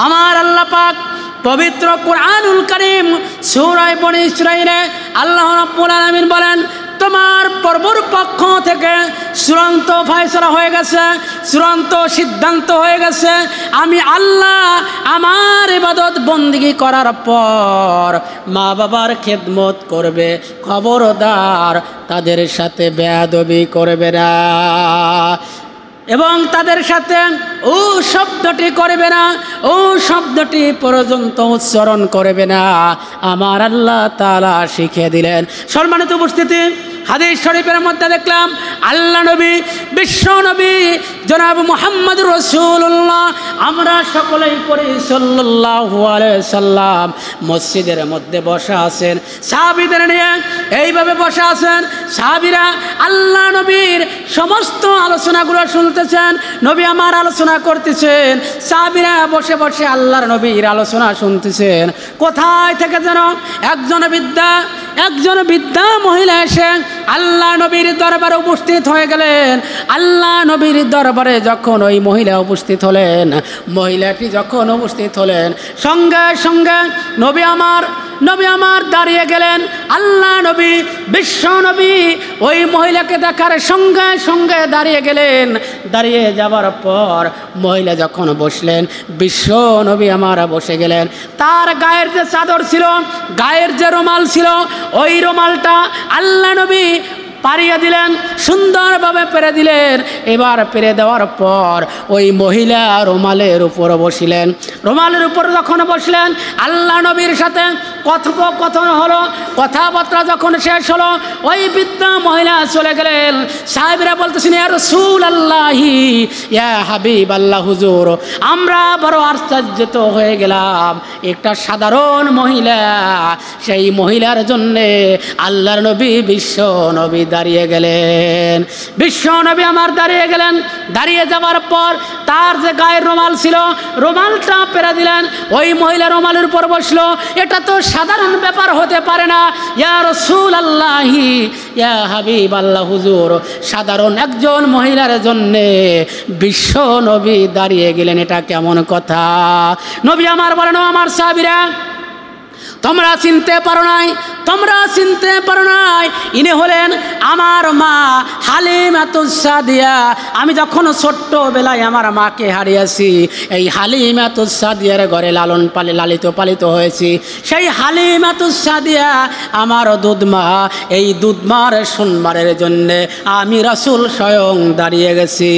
আমার আল্লাহ পাক পবিত্র কুরআনুল কারীম সূরা বনী ইসরাঈলে আল্লাহ রাব্বুল আলামিন বলেন, তোমার প্রভুর পক্ষ থেকে চূড়ান্ত ফয়সালা হয়ে গেছে, চূড়ান্ত সিদ্ধান্ত হয়ে গেছে। আমি আল্লাহ আমার ইবাদত বন্দেগী করার পর মা বাবার খেদমত করবে, খবরদার তাদের সাথে বেয়াদবি করবে না এবং তাদের সাথে ও শব্দটি করবে না, ও শব্দটি পর্যন্ত উচ্চারণ করবে না। আমার আল্লাহ তাআলা শিখিয়ে দিলেন। সম্মানিত উপস্থিতি, হাদিস শরীফের মধ্যে দেখলাম আল্লাহ নবী, বিশ্ব নবী জনাব মুহাম্মদুর রাসূলুল্লাহ, আমরা সকলেই পড়ি সাল্লাল্লাহু আলাইহি সাল্লাম, মসজিদের মধ্যে বসা আছেন, সাহাবীদের নিয়ে এইভাবে বসা আছেন। সাহাবীরা আল্লাহ নবীর সমস্ত আলোচনাগুলো শুনতেছেন, নবী আমার আলোচনা করতেছেন, সাহাবীরা বসে বসে আল্লাহর নবীর আলোচনা শুনতেছেন। কোথায় থেকে যেন একজন বৃদ্ধা মহিলা এসে আল্লাহ নবীর দরবারে উপস্থিত হয়ে গেলেন। আল্লাহ নবীর দরবারে যখন ওই মহিলা উপস্থিত হলেন, মহিলাটি যখন উপস্থিত হলেন, সঙ্গে সঙ্গে নবী আমার দাঁড়িয়ে গেলেন। আল্লাহ নবী, বিশ্ব নবী ওই মহিলাকে দেখার সঙ্গে সঙ্গে দাঁড়িয়ে গেলেন। দাঁড়িয়ে যাবার পর মহিলা যখন বসলেন, বিশ্ব নবী আমার বসে গেলেন। তার গায়ের যে চাদর ছিল, গায়ের যে রুমাল ছিল, ওই রুমালটা আল্লাহ নবী পারিয়ে দিলেন, সুন্দরভাবে পেরে দিলেন। এবার পেরে দেওয়ার পর ওই মহিলা রুমালের উপর বসলেন। রুমালের উপর যখন বসলেন, আল্লাহ নবীর সাথে কথোপকথন হলো। কথাবার্তা যখন শেষ হলো, ওই বৃদ্ধা মহিলা চলে গেলেন। সাহাবীরা বলতেছেন, ইয়া রাসূলুল্লাহি, ইয়া হাবিবাল্লাহ হুজুর, আমরা বড় আশ্চর্যিত হয়ে গেলাম। একটা সাধারণ মহিলা, সেই মহিলার জন্যে আল্লাহর নবী, বিশ্ব নবী দাঁড়িয়ে গেলেন। বিশ্ব নবী আমার দাঁড়িয়ে গেলেন। দাঁড়িয়ে যাওয়ার পর তার যে গায়ের রুমাল ছিল, রুমালটা পেরে দিলেন। ওই মহিলা রুমালের উপর বসলো। এটা তো সাধারণ ব্যাপার হতে পারে না। ইয়া রাসূলুল্লাহি, ইয়া হাবিবাল্লাহ হুজুর, সাধারণ একজন মহিলার জন্যে বিশ্ব নবী দাঁড়িয়ে গেলেন, এটা কেমন কথা? নবী আমার বলেন, আমার সাহাবীরা, তোমরা চিনতে পারো নাই, ইনি হলেন আমার মা হালিমাতুস সাদিয়া। আমি যখন ছোট্টবেলায় আমার মাকে হারিয়েছি, এই হালিমাতুস সাদিয়ার ঘরে লালিত পালিত হয়েছি। সেই হালিমাতুস সাদিয়া আমার দুধমা, এই দুধমার সম্মানের জন্যে আমি রাসূল স্বয়ং দাঁড়িয়ে গেছি।